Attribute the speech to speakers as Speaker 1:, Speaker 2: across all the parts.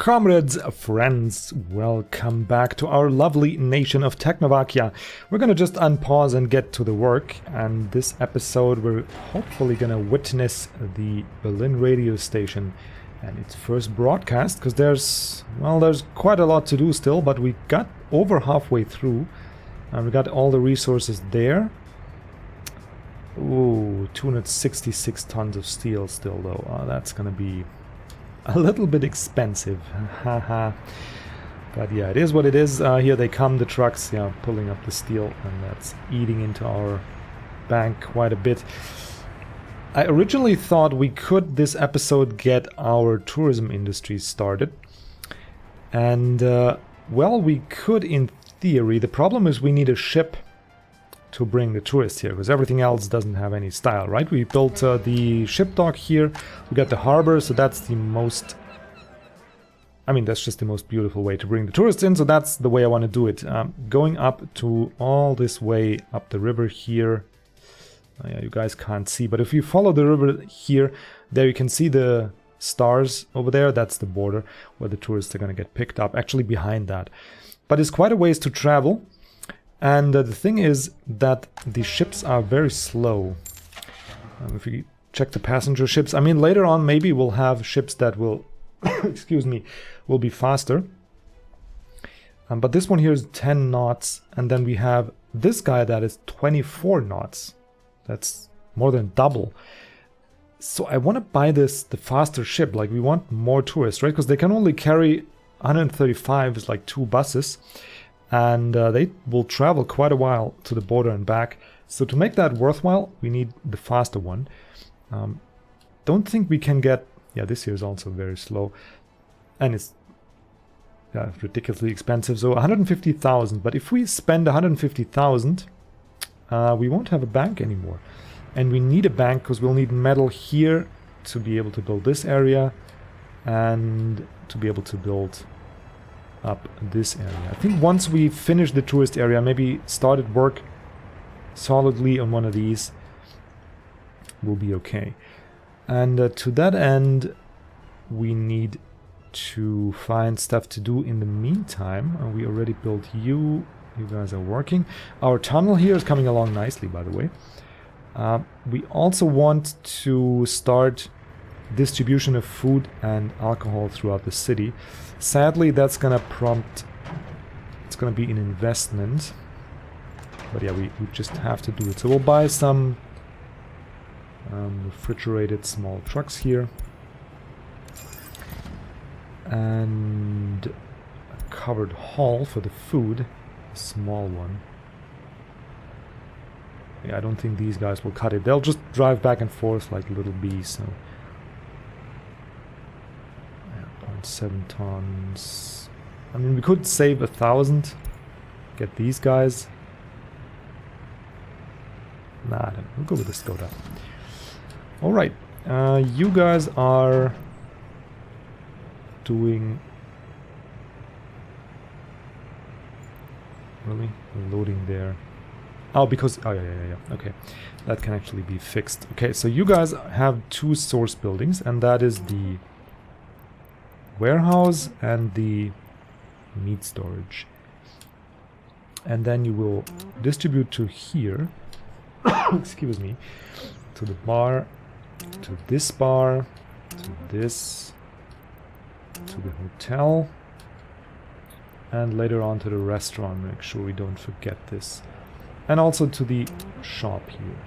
Speaker 1: Comrades, friends, welcome back to our lovely nation of Tecnovakia. We're gonna just unpause and get to the work, and this episode we're hopefully gonna witness the Berlin radio station and its first broadcast, because there's quite a lot to do still, but we got over halfway through, and we got all the resources there. Ooh, 266 tons of steel still though. That's gonna be a little bit expensive, haha. But yeah, it is what it is. Here they come, the trucks, yeah, pulling up the steel, and that's eating into our bank quite a bit. I originally thought we could this episode get our tourism industry started, and well, we could in theory. The problem is we need a ship to bring the tourists here, because everything else doesn't have any style, right? We built the ship dock here, we got the harbor, so that's the most... I mean, that's just the most beautiful way to bring the tourists in, so that's the way I want to do it. Going up to all this way up the river here. Yeah, you guys can't see, but if you follow the river here, there you can see the stars over there. That's the border where the tourists are going to get picked up, actually behind that. But it's quite a ways to travel. And the thing is that the ships are very slow. If you check the passenger ships, I mean, later on maybe we'll have ships that will, excuse me, will be faster. But this one here is 10 knots, and then we have this guy that is 24 knots. That's more than double. So I want to buy the faster ship. Like, we want more tourists, right? Because they can only carry 135, it's like 2 buses. And they will travel quite a while to the border and back. So to make that worthwhile, we need the faster one. Don't think we can get... Yeah, this here is also very slow. And it's ridiculously expensive. So 150,000. But if we spend 150,000, we won't have a bank anymore. And we need a bank because we'll need metal here to be able to build this area. And to be able to build up this area. I think once we finish the tourist area, maybe started work solidly on one of these, we'll be okay. And to that end, we need to find stuff to do in the meantime. We already built you. You guys are working. Our tunnel here is coming along nicely, by the way. We also want to start distribution of food and alcohol throughout the city. Sadly, that's gonna prompt... It's gonna be an investment. But yeah, we just have to do it. So we'll buy some refrigerated small trucks here. And a covered hall for the food. A small one. Yeah, I don't think these guys will cut it. They'll just drive back and forth like little bees, so... 7 tons. I mean, we could save 1,000. Get these guys. Nah, I don't. We'll go with the Skoda. Alright. You guys are doing... Really? We're loading there. Oh, because... Oh, yeah. Okay. That can actually be fixed. Okay, so you guys have 2 source buildings, and that is the warehouse and the meat storage. And then you will distribute to here, excuse me, to the bar, to this bar, to this, to the hotel, and later on to the restaurant. Make sure we don't forget this. And also to the shop here.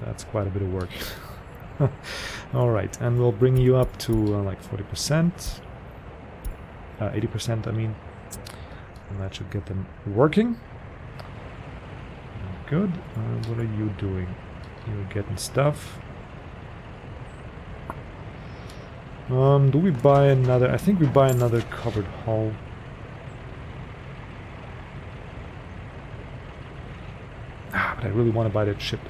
Speaker 1: That's quite a bit of work. Alright, and we'll bring you up to like 40%. 80%, I mean. And that should get them working. Good. What are you doing? You're getting stuff. Do we buy another? I think we buy another covered hull. But I really want to buy that ship.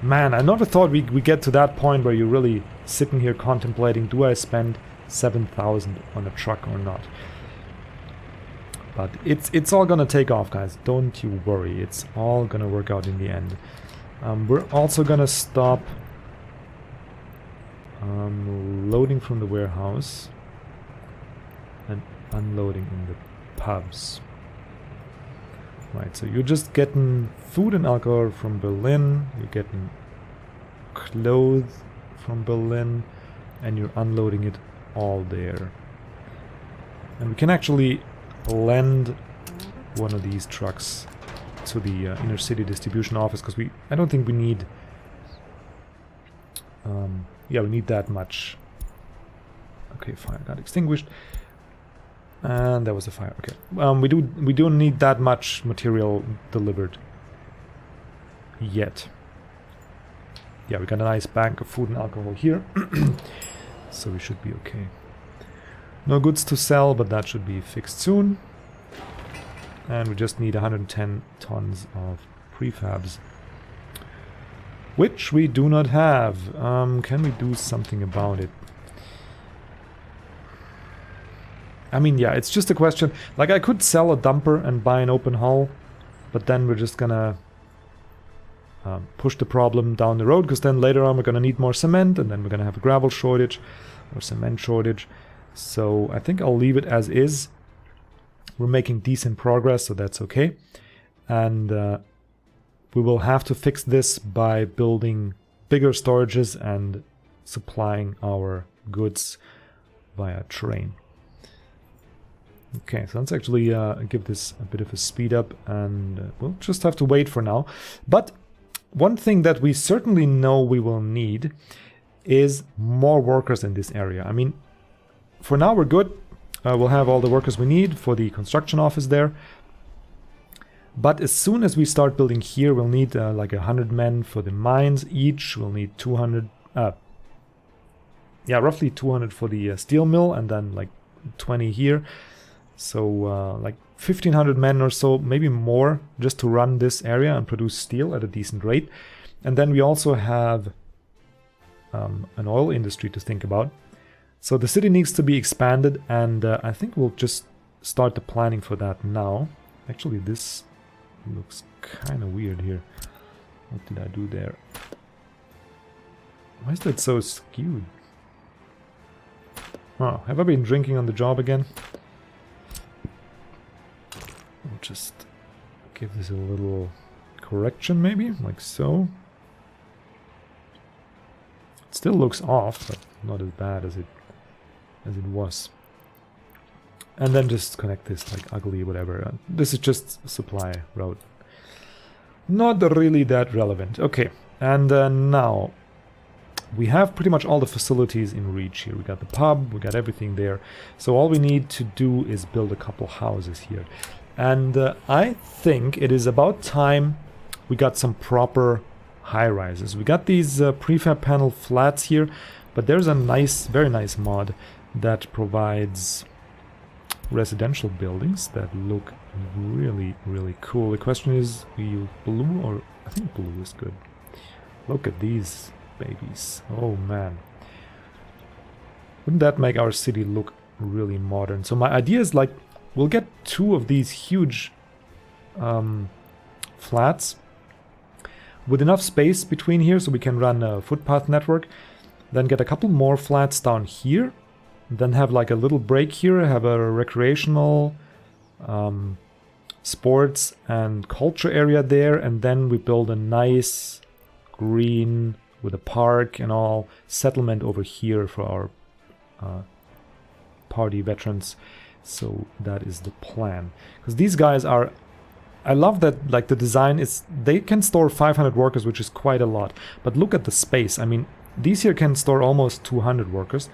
Speaker 1: Man, I never thought we get to that point where you're really sitting here contemplating, do I spend 7,000 on a truck or not? But it's all gonna take off, guys. Don't you worry. It's all gonna work out in the end. We're also gonna stop loading from the warehouse and unloading in the pubs. Right, so you're just getting food and alcohol from Berlin, you're getting clothes from Berlin, and you're unloading it all there. And we can actually lend one of these trucks to the inner city distribution office, because I don't think we need yeah, we need that much. Okay, fire got extinguished. And there was a fire. Okay. We don't need that much material delivered yet. Yeah, we got a nice bank of food and alcohol here. So we should be okay. No goods to sell, but that should be fixed soon. And we just need 110 tons of prefabs, which we do not have. Can we do something about it? I mean, yeah, it's just a question. Like, I could sell a dumper and buy an open hull, but then we're just gonna push the problem down the road, because then later on we're gonna need more cement, and then we're gonna have a gravel shortage or cement shortage. So I think I'll leave it as is. We're making decent progress, so that's okay. And we will have to fix this by building bigger storages and supplying our goods via train. Okay, so let's actually give this a bit of a speed up, and we'll just have to wait for now. But one thing that we certainly know we will need is more workers in this area. I mean, for now we're good. We'll have all the workers we need for the construction office there. But as soon as we start building here, we'll need like 100 men for the mines each. We'll need 200, yeah, roughly 200 for the steel mill, and then like 20 here. So like 1,500 men or so, maybe more, just to run this area and produce steel at a decent rate. And then we also have an oil industry to think about. So the city needs to be expanded, and I think we'll just start the planning for that now. Actually, this looks kind of weird here. What did I do there? Why is that so skewed? Oh, have I been drinking on the job again? I'll just give this a little correction, maybe, like so. It still looks off, but not as bad as it was. And then just connect this like ugly, whatever. This is just a supply road. Not really that relevant. Okay, and now we have pretty much all the facilities in reach here. We got the pub, we got everything there. So all we need to do is build a couple houses here. And I think it is about time we got some proper high-rises. We got these prefab panel flats here, but there's a nice, very nice mod that provides residential buildings that look really, really cool. The question is, we use blue, or I think blue is good. Look at these babies. Oh man. Wouldn't that make our city look really modern? So my idea is, like, we'll get 2 of these huge flats with enough space between here so we can run a footpath network. Then get a couple more flats down here. Then have like a little break here, have a recreational, sports and culture area there, and then we build a nice green with a park and all settlement over here for our party veterans. So that is the plan. Because these guys are... I love that, like, the design is... They can store 500 workers, which is quite a lot. But look at the space. I mean, these here can store almost 200 workers.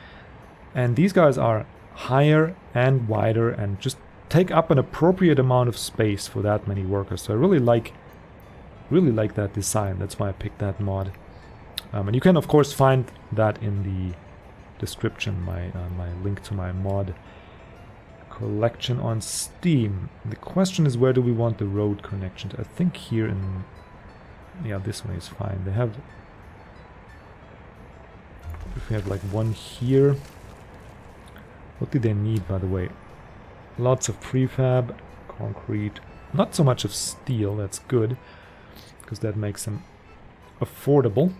Speaker 1: And these guys are higher and wider and just take up an appropriate amount of space for that many workers. So I really like that design. That's why I picked that mod. And you can, of course, find that in the description, my link to my mod collection on Steam. The question is, where do we want the road connection to? I think here in... Yeah, this one is fine. They have... If we have like one here... What do they need, by the way? Lots of prefab, concrete, not so much of steel, that's good, because that makes them affordable.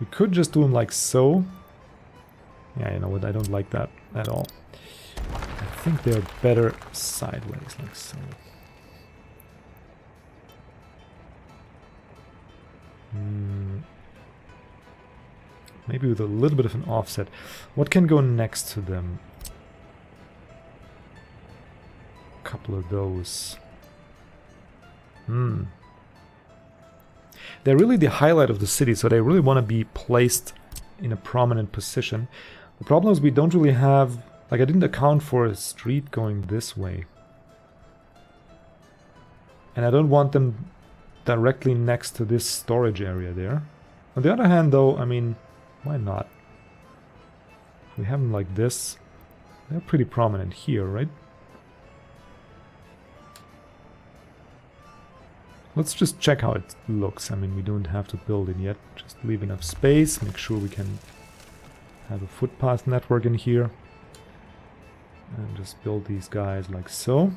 Speaker 1: We could just do them like so. Yeah, you know what? I don't like that at all. I think they're better sideways, like so. Maybe with a little bit of an offset. What can go next to them? A couple of those. They're really the highlight of the city, so they really want to be placed in a prominent position. The problem is we don't really have... Like, I didn't account for a street going this way. And I don't want them directly next to this storage area there. On the other hand, though, I mean, why not? If we have them like this, they're pretty prominent here, right? Let's just check how it looks. I mean, we don't have to build it yet. Just leave enough space, make sure we can have a footpath network in here. And just build these guys like so.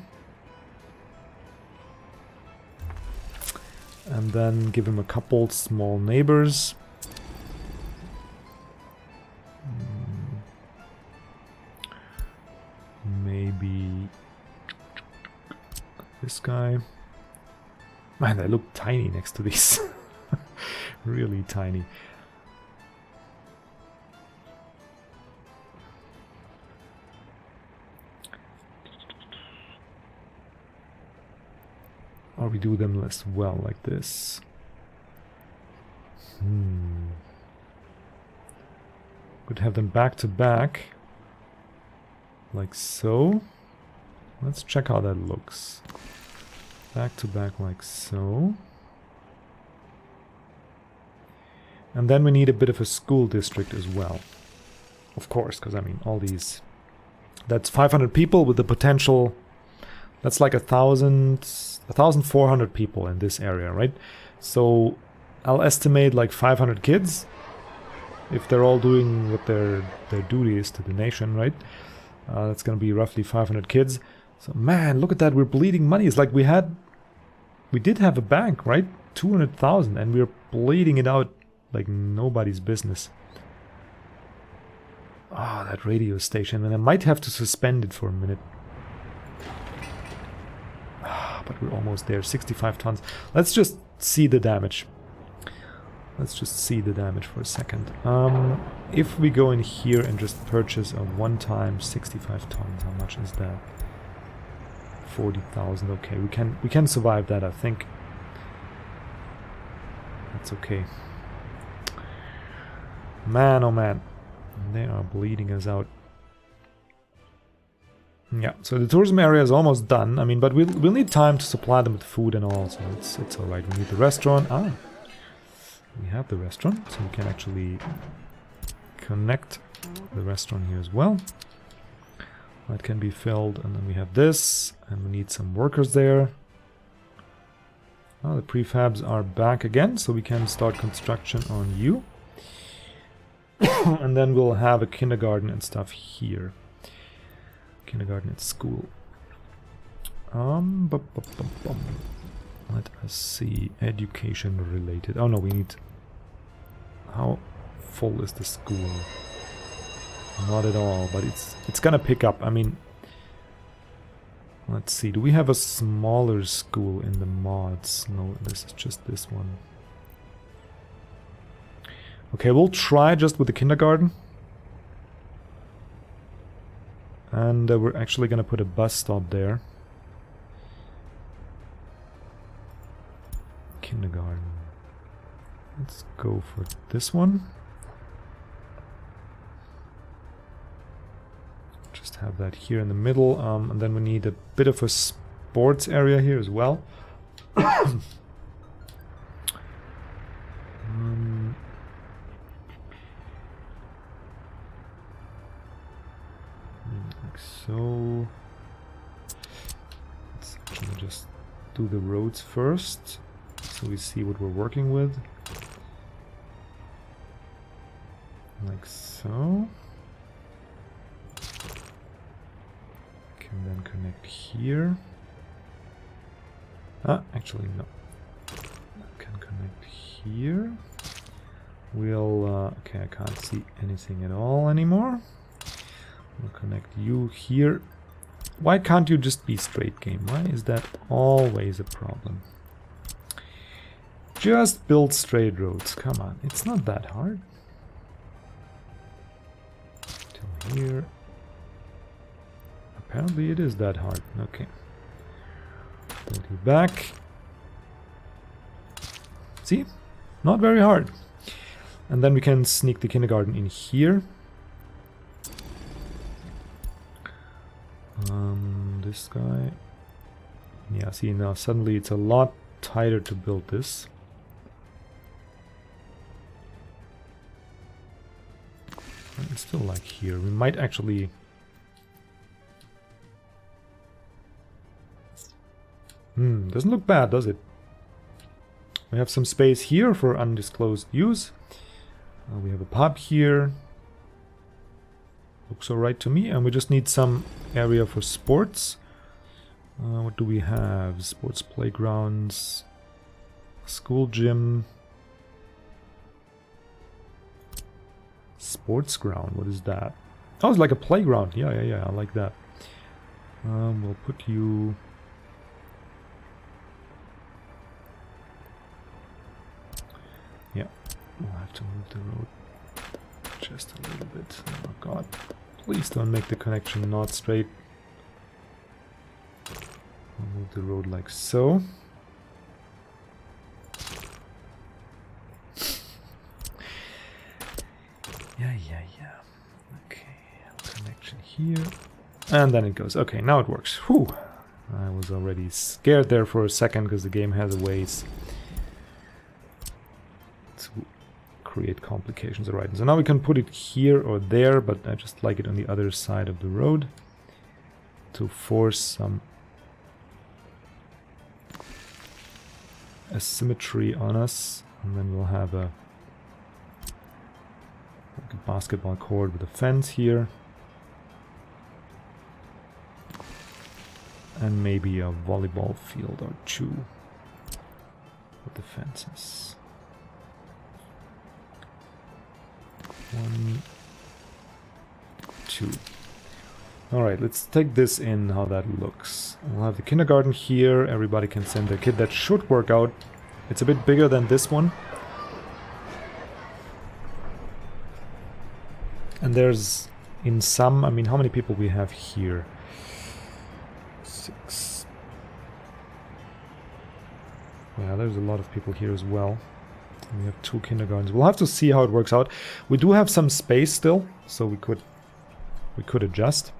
Speaker 1: And then give him a couple small neighbors. Maybe this guy. Man, they look tiny next to these. Really tiny. Or we do them less well, like this. Could have them back to back. Like so. Let's check how that looks. Back to back like so. And then we need a bit of a school district as well. Of course, because I mean, all these... That's 500 people with the potential... That's like 1,400 people in this area, right? So I'll estimate like 500 kids. If they're all doing what their duty is to the nation, right? That's going to be roughly 500 kids. So man, look at that, we're bleeding money. It's like we did have a bank, right? 200,000, and we're bleeding it out like nobody's business. Ah, that radio station, and I might have to suspend it for a minute. But we're almost there, 65 tons. Let's just see the damage. Let's just see the damage for a second. If we go in here and just purchase a one-time 65 tons, how much is that? 40,000. Okay, we can survive that, I think. That's okay. Man, oh man, they are bleeding us out. Yeah, so the tourism area is almost done. I mean, but we'll need time to supply them with food and all, so it's all right. We need the restaurant. Ah, we have the restaurant, so we can actually connect the restaurant here as well. That can be filled, and then we have this, and we need some workers there. Oh, the prefabs are back again, so we can start construction on you. And then we'll have a kindergarten and stuff here. Kindergarten and school. Let us see. Education related. Oh no, we need... How full is the school? Not at all, but it's gonna pick up. I mean, let's see. Do we have a smaller school in the mods? No, this is just this one. Okay, we'll try just with the kindergarten. And we're actually gonna put a bus stop there. Kindergarten. Let's go for this one. Just have that here in the middle, and then we need a bit of a sports area here as well. Like so. Let's actually just do the roads first, so we see what we're working with. Like so. Can then connect here. Ah, actually no. Can connect here. We'll, okay, I can't see anything at all anymore. We'll connect you here. Why can't you just be straight game? Why is that always a problem? Just build straight roads. Come on, it's not that hard. Till here. Apparently it is that hard. Okay. Build you back. See? Not very hard. And then we can sneak the kindergarten in here. This guy. Yeah, see now suddenly it's a lot tighter to build this. It's still like here. We might actually... doesn't look bad, does it? We have some space here for undisclosed use. We have a pub here. Looks alright to me. And we just need some area for sports. What do we have? Sports playgrounds. School gym. Sports ground. What is that? Oh, it's like a playground. Yeah. I like that. We'll put you... Yeah. We'll have to move the road just a little bit. Oh god. Please don't make the connection not straight. I'll move the road like so. Yeah. Okay. Connection here. And then it goes. Okay, now it works. Whew. I was already scared there for a second because the game has ways to create complications. Alright, so now we can put it here or there, but I just like it on the other side of the road to force some asymmetry on us, and then we'll have a basketball court with a fence here, and maybe a volleyball field or two with the fences. 1, 2. Alright, let's take this in, how that looks. We'll have the kindergarten here, everybody can send their kid. That should work out. It's a bit bigger than this one. And there's, in some, I mean, how many people we have here? 6. Yeah, there's a lot of people here as well. We have 2 kindergartens. We'll have to see how it works out. We do have some space still, so we could adjust.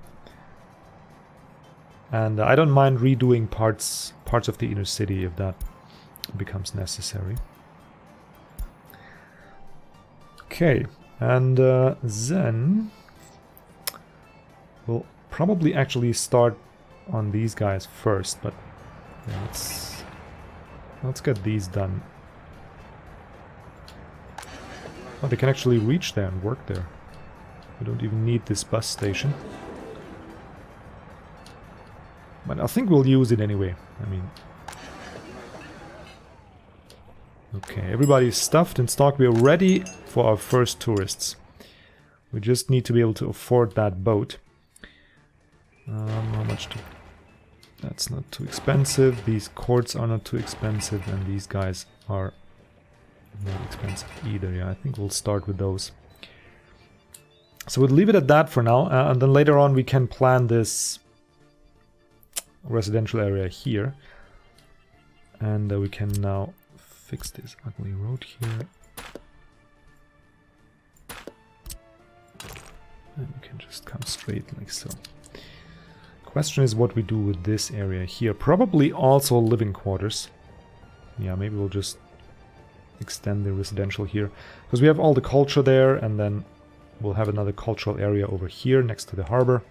Speaker 1: And I don't mind redoing parts of the inner city if that becomes necessary. Okay, and then we'll probably actually start on these guys first, but yeah, let's get these done. Oh, they can actually reach there and work there. We don't even need this bus station. But I think we'll use it anyway. I mean... Okay, everybody's stuffed and stocked. We're ready for our first tourists. We just need to be able to afford that boat. How much to... That's not too expensive. These courts are not too expensive, and these guys are not expensive either. Yeah, I think we'll start with those. So we'll leave it at that for now, and then later on we can plan this residential area here. And we can now fix this ugly road here. And we can just come straight like so. Question is what we do with this area here. Probably also living quarters. Yeah, maybe we'll just extend the residential here. Because we have all the culture there, and then we'll have another cultural area over here next to the harbor.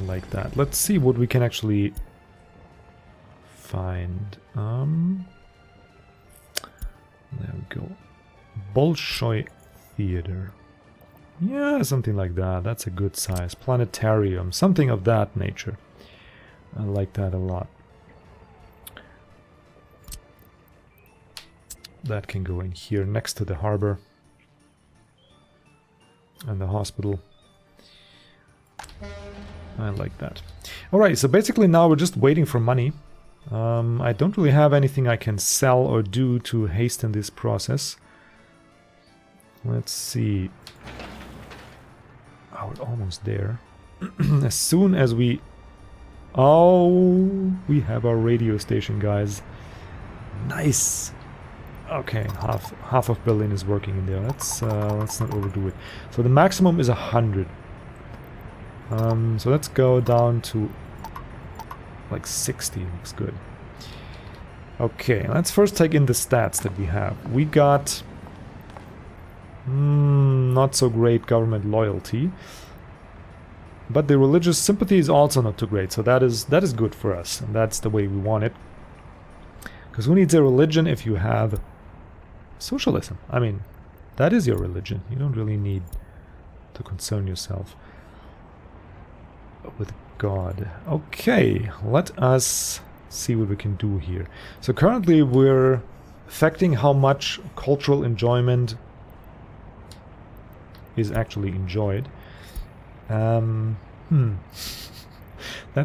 Speaker 1: Like that. Let's see what we can actually find. There we go. Bolshoi Theater. Yeah, something like that. That's a good size. Planetarium. Something of that nature. I like that a lot. That can go in here next to the harbor and the hospital. I like that. Alright, so basically now we're just waiting for money. I don't really have anything I can sell or do to hasten this process. Let's see. Oh, we're almost there. As soon as we... Oh, we have our radio station, guys. Nice. Okay, half of Berlin is working in there. Let's not overdo it. So the maximum is 100. So let's go down to like 60. Looks good. Okay, let's first take in the stats that we have. We got not so great government loyalty, but the religious sympathy is also not too great. So that is good for us, and that's the way we want it. Because who needs a religion if you have socialism? I mean, that is your religion. You don't really need to concern yourself with God. Okay, let us see what we can do here. So currently we're affecting how much cultural enjoyment is actually enjoyed. That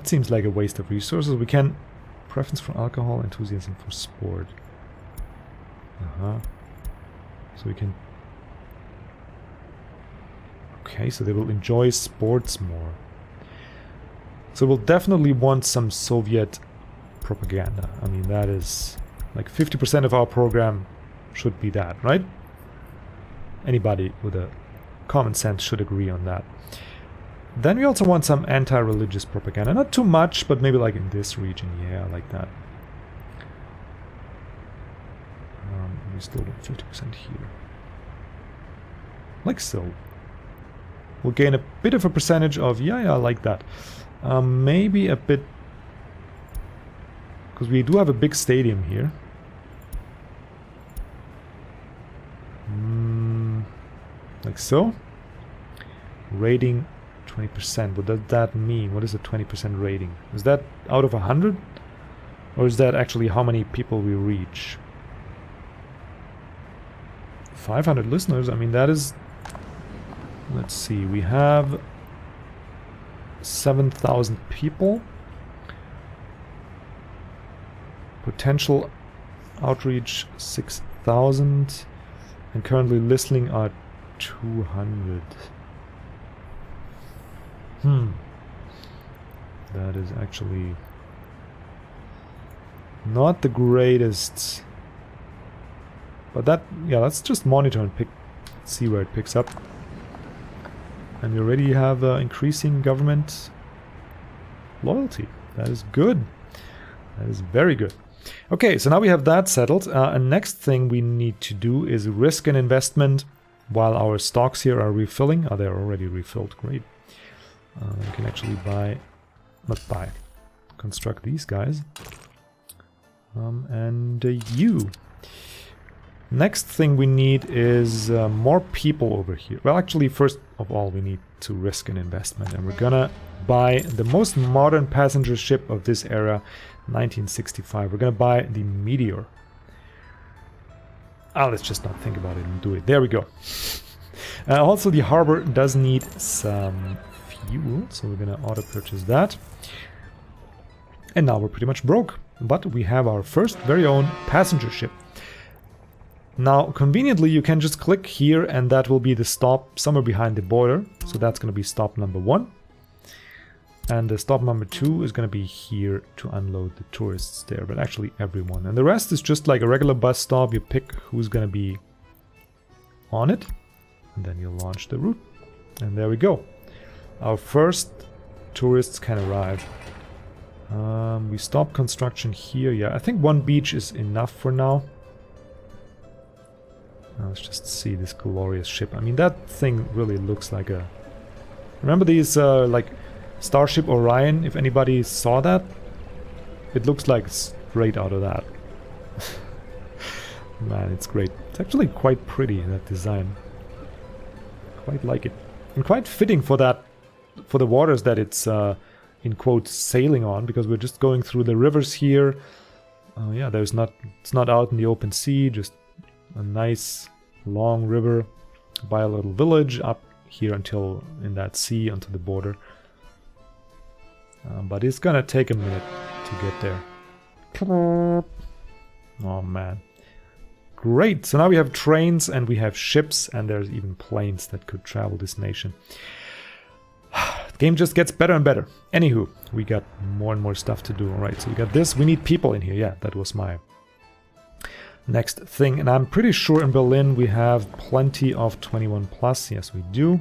Speaker 1: seems like a waste of resources. We can... Preference for alcohol, enthusiasm for sport. So we can... Okay, so they will enjoy sports more. So we'll definitely want some Soviet propaganda. I mean, that is... Like 50% of our program should be that, right? Anybody with a common sense should agree on that. Then we also want some anti-religious propaganda. Not too much, but maybe like in this region. Yeah, I like that. We still get 50% here. Like so. We'll gain a bit of a percentage of... Yeah, I like that. Maybe a bit... Because we do have a big stadium here. Like so. Rating... 20%. What does that mean? What is a 20% rating? Is that out of 100? Or is that actually how many people we reach? 500 listeners? I mean, that is... Let's see. We have 7,000 people. Potential outreach 6,000. And currently listening are 200. That is actually not the greatest. But that, yeah, let's just monitor and see where it picks up. And we already have increasing government loyalty. That is good. That is very good. Okay, so now we have that settled. And next thing we need to do is risk an investment while our stocks here are refilling. Oh, they're already refilled. Great. We can actually construct these guys. And you. Next thing we need is more people over here. Well, actually, first of all, we need to risk an investment. And we're gonna buy the most modern passenger ship of this era, 1965. We're gonna buy the Meteor. Let's just not think about it and do it. There we go. Also, the harbor does need some... fuel, so we're gonna auto purchase that. And now we're pretty much broke, but we have our first very own passenger ship. Now conveniently you can just click here and that will be the stop somewhere behind the border, so that's gonna be stop number 1. And the stop number 2 is gonna be here to unload the tourists there, but actually everyone. And the rest is just like a regular bus stop. You pick who's gonna be on it and then you launch the route, and there we go. Our first tourists can arrive. We stop construction here. Yeah, I think 1 beach is enough for now. Let's just see this glorious ship. I mean, that thing really looks like a... Remember these, like, Starship Orion? If anybody saw that? It looks like straight out of that. Man, it's great. It's actually quite pretty, that design. Quite like it. And quite fitting for that... for the waters that it's in quotes sailing on, because we're just going through the rivers here. Yeah, it's not out in the open sea, just a nice long river by a little village up here until in that sea onto the border. But it's gonna take a minute to get there. Oh man. Great, so now we have trains and we have ships and there's even planes that could travel this nation. The game just gets better and better. Anywho, we got more and more stuff to do. Alright, so we got this. We need people in here. Yeah, that was my next thing. And I'm pretty sure in Berlin we have plenty of 21 plus. Yes, we do.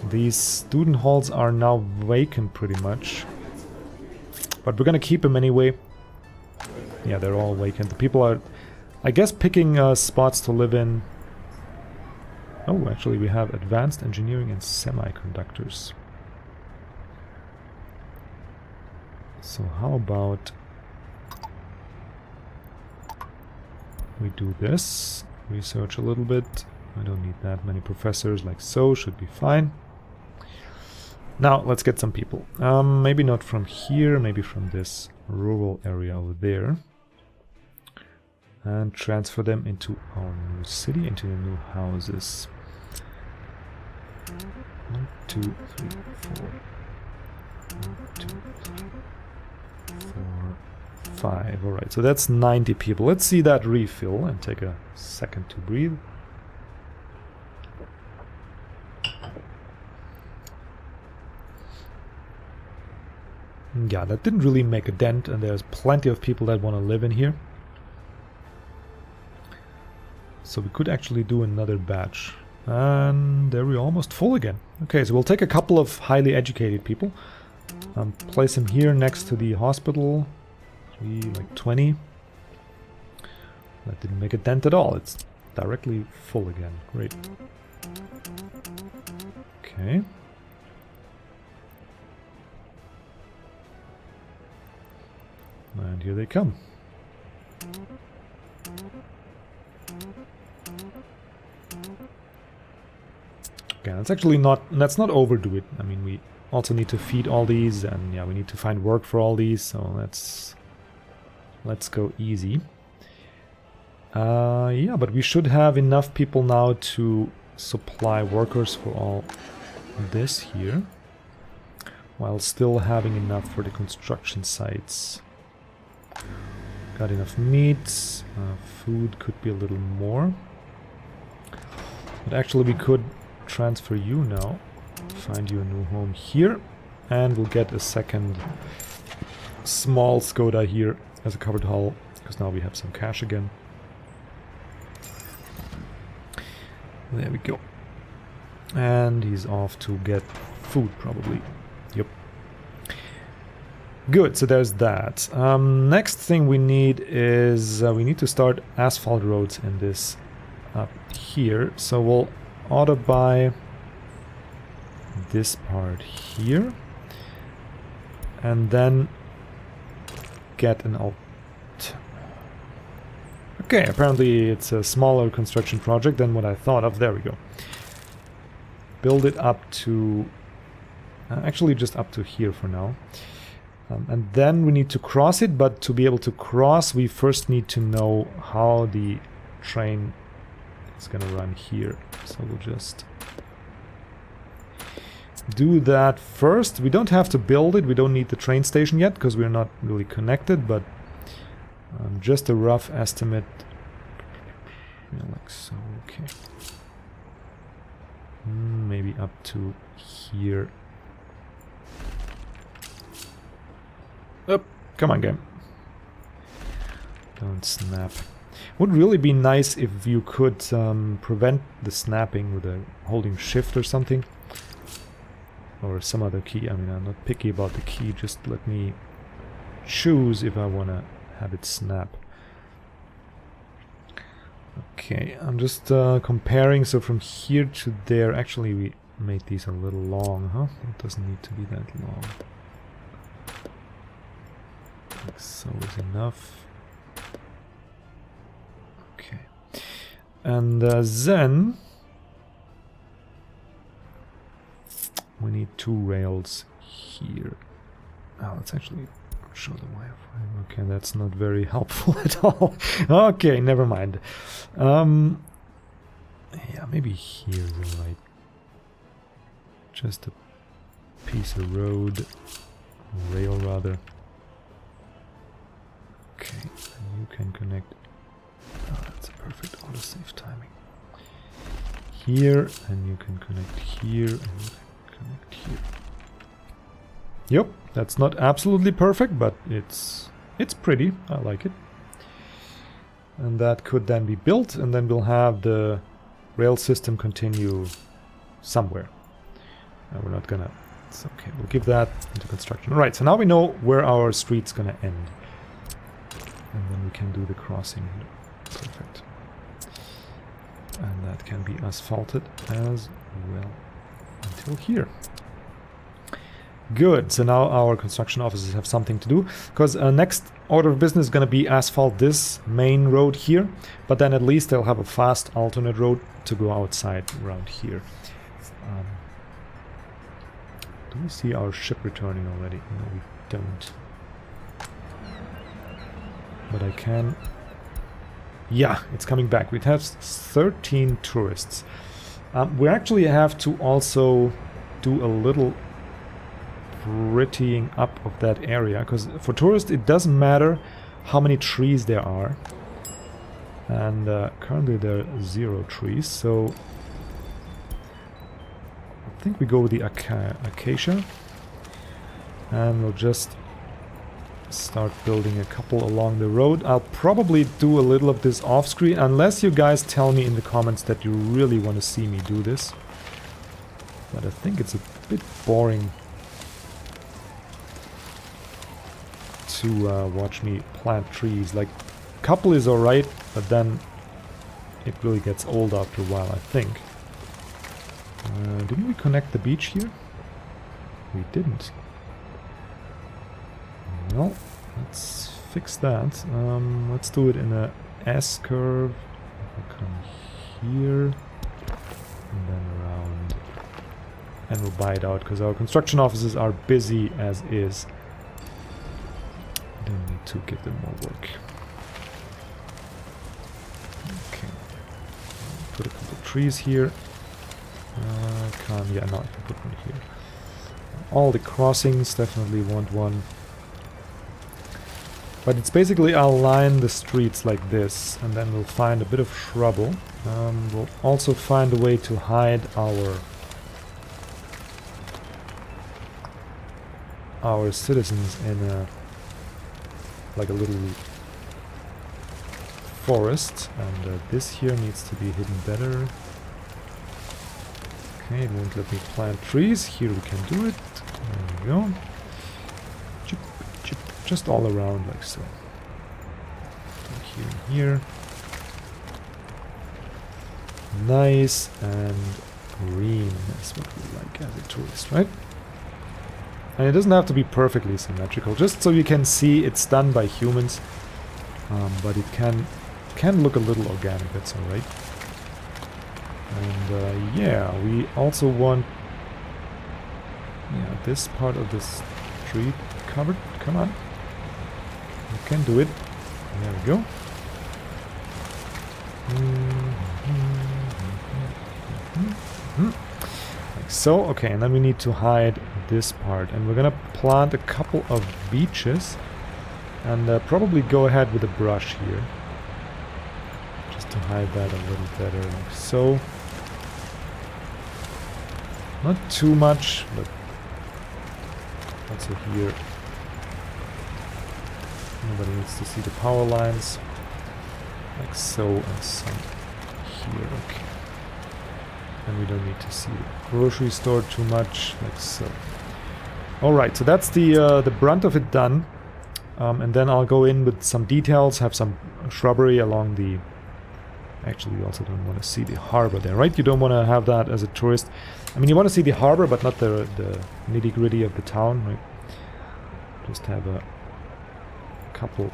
Speaker 1: These student halls are now vacant pretty much. But we're gonna keep them anyway. Yeah, they're all vacant. The people are, I guess, picking spots to live in. Oh, actually we have advanced engineering and semiconductors. So how about we do this, research a little bit. I don't need that many professors, like so, should be fine. Now let's get some people. Maybe not from here, maybe from this rural area over there. And transfer them into our new city, into the new houses. 1, 2, 3, 4. 1, 2, 3, 4, 5. Alright, so that's 90 people. Let's see that refill and take a second to breathe. Yeah, that didn't really make a dent, and there's plenty of people that want to live in here. So we could actually do another batch. And there we're almost full again. Okay, so we'll take a couple of highly educated people. Place them here next to the hospital. Like 20. That didn't make a dent at all. It's directly full again. Great. Okay. And here they come. Okay, that's actually not, let's not overdo it. I mean, we also need to feed all these, and yeah, we need to find work for all these, so let's go easy. Yeah, but we should have enough people now to supply workers for all this here, while still having enough for the construction sites. Got enough meat, food could be a little more. But actually we could transfer you now, find you a new home here, and we'll get a second small Skoda here as a covered hull, because now we have some cash again. There we go. And he's off to get food, probably. Yep. Good, so there's that. Next thing we need is we need to start asphalt roads in this up here. So we'll auto buy this part here, and then get an alt. Okay, apparently it's a smaller construction project than what I thought of. There we go. Build it up to actually just up to here for now. And then we need to cross it, but to be able to cross, we first need to know how the train is going to run here. So we'll just do that first. We don't have to build it. We don't need the train station yet, because we're not really connected, but just a rough estimate. Yeah, like so, okay. Maybe up to here. Oh, come on, game. Don't snap. Would really be nice if you could prevent the snapping with a holding shift or something. Or some other key. I mean, I'm not picky about the key, just let me choose if I want to have it snap. Okay, I'm just comparing, so from here to there, actually we made these a little long, huh? It doesn't need to be that long. Like so is enough. Okay. And then we need 2 rails here. Oh, let's actually Don't show the wireframe. Okay, that's not very helpful at all. Okay, never mind. Yeah, maybe here's a right. Just a piece of road, rail rather. Okay, and you can connect. Oh, that's a perfect autosave timing. Here, and you can connect here, and you can connect here. Yep, that's not absolutely perfect, but it's pretty. I like it. And that could then be built, and then we'll have the rail system continue somewhere. We're not gonna... It's okay, we'll give that into construction. Alright, so now we know where our street's gonna end. And then we can do the crossing here. Perfect. And that can be asphalted as well until here. Good, so now our construction offices have something to do, because next order of business is going to be asphalt this main road here, but then at least they'll have a fast alternate road to go outside around here. Do we see our ship returning already? No, we don't. But I can... Yeah, it's coming back. We have 13 tourists. We actually have to also do a little prettying up of that area, because for tourists it doesn't matter how many trees there are, and currently there are 0 trees, so I think we go with the acacia, and we'll just start building a couple along the road. I'll probably do a little of this off screen, unless you guys tell me in the comments that you really want to see me do this, but I think it's a bit boring to watch me plant trees. Like, a couple is alright, but then it really gets old after a while, I think. Didn't we connect the beach here? We didn't. Well, let's fix that. Let's do it in a S-curve. We'll come here, and then around, and we'll buy it out, because our construction offices are busy as is. Don't need to give them more work. Okay. Put a couple of trees here. Yeah, no, I can put one here. All the crossings definitely want one. But it's basically, I'll line the streets like this, and then we'll find a bit of trouble. We'll also find a way to hide our citizens in a like a little forest, and this here needs to be hidden better. Okay, it won't let me plant trees. Here we can do it. There we go. Chip, chip, just all around like so. Here and here. Nice and green. That's what we like as a tourist, right? And it doesn't have to be perfectly symmetrical, just so you can see it's done by humans. But it can look a little organic, that's alright. And yeah, we also want this part of the street covered. Come on. You can do it. There we go. Like so. Okay, and then we need to hide this part. And we're gonna plant a couple of beaches. And probably go ahead with a brush here. Just to hide that a little better, like so. Not too much, but also here. Nobody needs to see the power lines. Like so, and some here, okay. And we don't need to see the grocery store too much, like so. Alright, so that's the brunt of it done. And then I'll go in with some details, have some shrubbery along the... Actually, you also don't want to see the harbor there, right? You don't want to have that as a tourist. I mean, you want to see the harbor, but not the nitty-gritty of the town, right? Just have a couple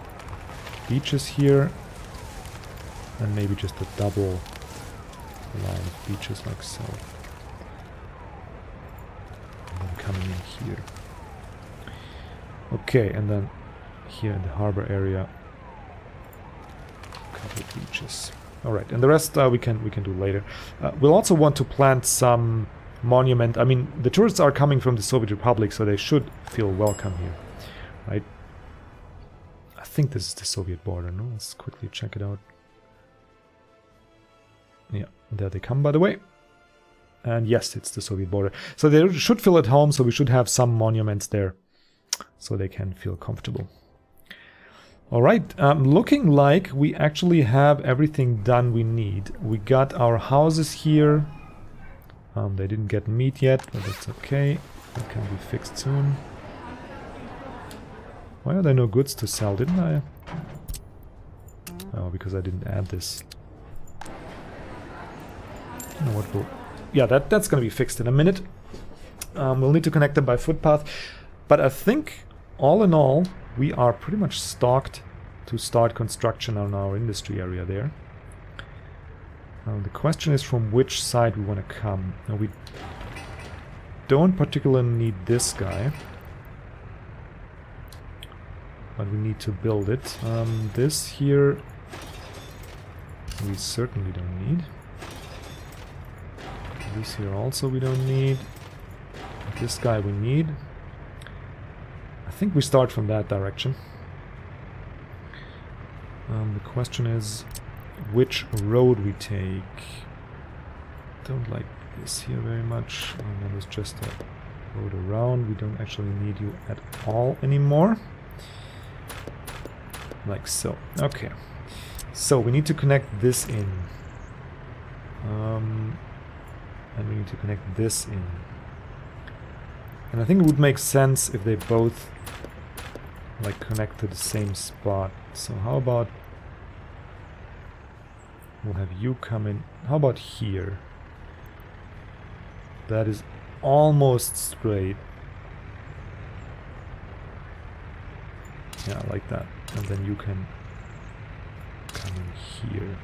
Speaker 1: beaches here. And maybe just a double line of beaches like so. And then coming in here. Okay, and then here in the harbor area. A couple of beaches. All right, and the rest we can do later. We'll also want to plant some monument. I mean, the tourists are coming from the Soviet Republic, so they should feel welcome here, right? I think this is the Soviet border. No, let's quickly check it out. Yeah, there they come, by the way. And yes, it's the Soviet border. So they should feel at home, so we should have some monuments there so they can feel comfortable. All right, looking like we actually have everything done we need. We got our houses here. They didn't get meat yet, but that's okay. That can be fixed soon. Why are there no goods to sell? Didn't I? Oh, because I didn't add this. You know what? Yeah, that's going to be fixed in a minute. We'll need to connect them by footpath. But I think, all in all, we are pretty much stocked to start construction on our industry area there. The question is from which side we want to come. Now, we don't particularly need this guy, but we need to build it. This here we certainly don't need. This here also we don't need. This guy we need. I think we start from that direction. The question is which road we take. Don't like this here very much. That was just a road around. We don't actually need you at all anymore. Like so. Okay. So we need to connect this in. And we need to connect this in. And I think it would make sense if they both like connect to the same spot. So how about we'll have you come in. How about here? That is almost straight. Yeah, I like that. And then you can come in here.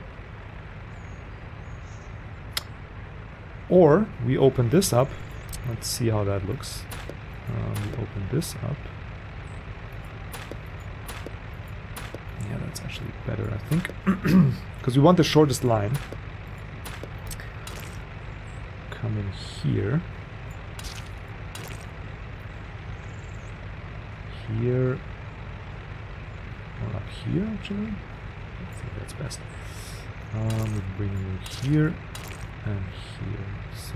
Speaker 1: Or we open this up. Let's see how that looks. We open this up. Yeah, that's actually better, I think. Because we want the shortest line. Come in here. Here. Or up here, actually. I think that's best. We bring you here and here. So.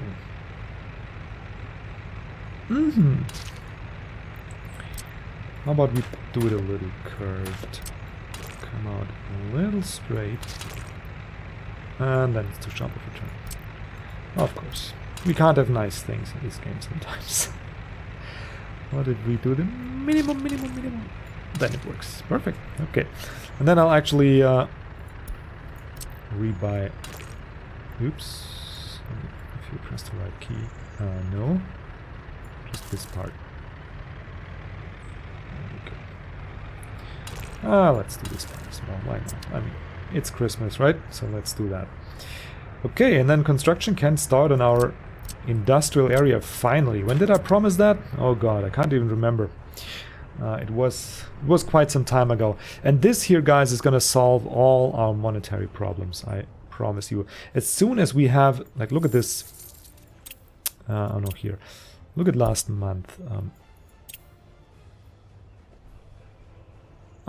Speaker 1: How about we do it a little curved? Come out a little straight. And then it's too sharp of a turn. Of course. We can't have nice things in this game sometimes. What did we do? The minimum. Then it works. Perfect. Okay. And then I'll actually rebuy. Oops. If you press the right key. No. Just this part. Let's do this part as well. Why not? I mean, it's Christmas, right? So let's do that. Okay, and then construction can start on our industrial area finally. When did I promise that? Oh god, I can't even remember. It was quite some time ago. And this here, guys, is going to solve all our monetary problems. I promise you. As soon as we have, like, look at this. Oh no, here. Look at last month.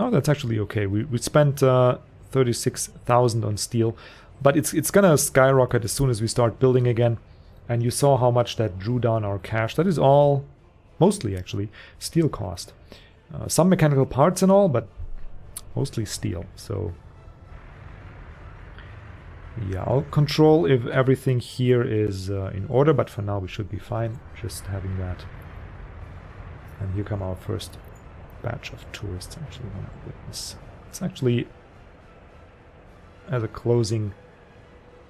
Speaker 1: Oh, that's actually okay. We spent 36,000 on steel, but it's gonna skyrocket as soon as we start building again. And you saw how much that drew down our cash. That is all, mostly actually, steel cost. Some mechanical parts and all, but mostly steel. So yeah, I'll control if everything here is in order, but for now we should be fine just having that. And here come our first batch of tourists. I actually want to witness. It's actually as a closing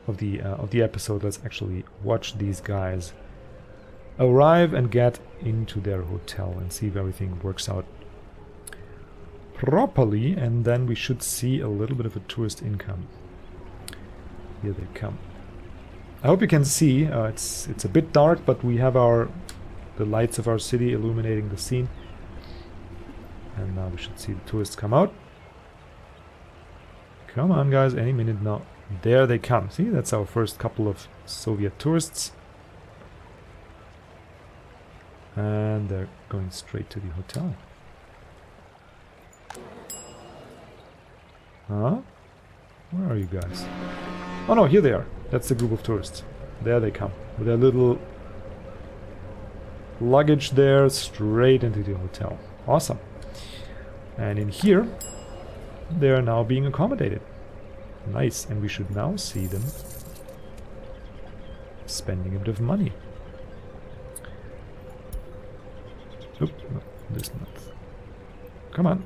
Speaker 1: of the episode. Let's actually watch these guys arrive and get into their hotel and see if everything works out properly, and then we should see a little bit of a tourist income. Here they come. I hope you can see. It's a bit dark, but we have the lights of our city illuminating the scene. And now we should see the tourists come out. Come on, guys, any minute now. There they come. See, that's our first couple of Soviet tourists. And they're going straight to the hotel. Huh? Where are you guys? Oh no, here they are. That's the group of tourists. There they come. With their little luggage there, straight into the hotel. Awesome. And in here, they are now being accommodated. Nice. And we should now see them spending a bit of money. Oop, no, this month. Come on.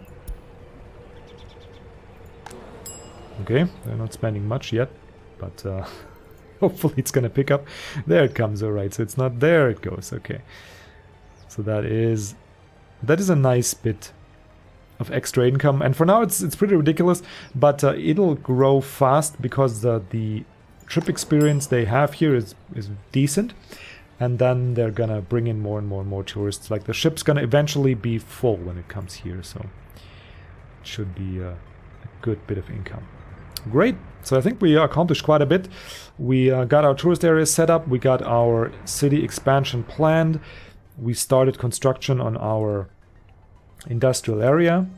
Speaker 1: Okay, they're not spending much yet, but hopefully it's gonna pick up. There it comes, alright, so it's not there, it goes, okay. So that is a nice bit of extra income, and for now it's pretty ridiculous, but it'll grow fast because the trip experience they have here is decent, and then they're gonna bring in more and more and more tourists. Like the ship's gonna eventually be full when it comes here, so it should be a good bit of income. Great, so I think we accomplished quite a bit. We got our tourist area set up, we got our city expansion planned, we started construction on our industrial area,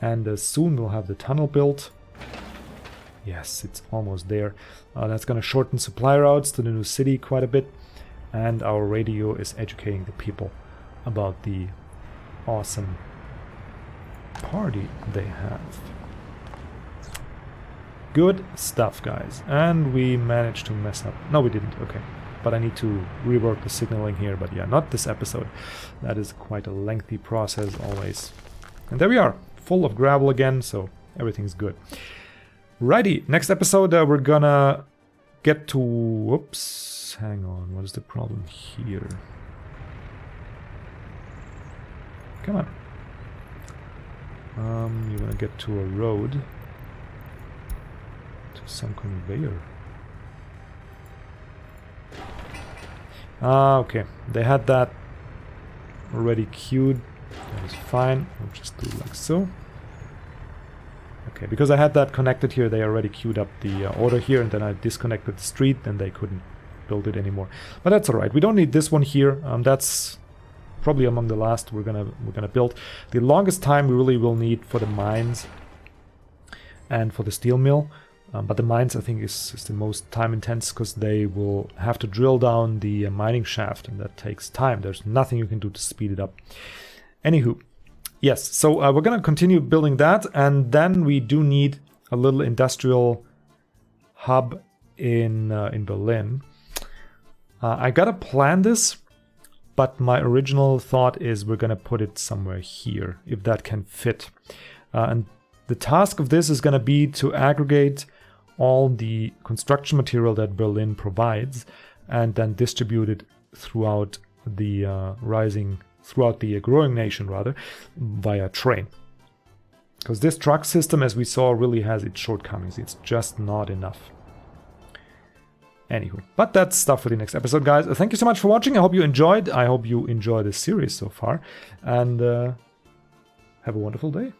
Speaker 1: and soon we'll have the tunnel built. Yes, it's almost there. That's going to shorten supply routes to the new city quite a bit, and our radio is educating the people about the awesome party they have. Good stuff, guys. And we managed to mess up. No, we didn't. Okay. But I need to rework the signaling here. But yeah, not this episode. That is quite a lengthy process always. And there we are. Full of gravel again, so everything's good. Righty. Next episode, we're gonna get to... Whoops. Hang on. What is the problem here? Come on. You wanna get to a road. Some conveyor. Ah, okay. They had that already queued. That is fine. I'll just do like so. Okay, because I had that connected here, they already queued up the order here, and then I disconnected the street, and they couldn't build it anymore. But that's all right. We don't need this one here. That's probably among the last we're gonna build. The longest time we really will need for the mines and for the steel mill. But the mines, I think, is the most time intense because they will have to drill down the mining shaft, and that takes time. There's nothing you can do to speed it up. Anywho, yes, so we're going to continue building that, and then we do need a little industrial hub in Berlin. I got to plan this, but my original thought is we're going to put it somewhere here, if that can fit. And the task of this is going to be to aggregate all the construction material that Berlin provides and then distribute it throughout the growing nation rather via train. Because this truck system, as we saw, really has its shortcomings. It's just not enough. Anywho, but that's stuff for the next episode, guys. Thank you so much for watching. I hope you enjoyed. I hope you enjoy this series so far, and have a wonderful day.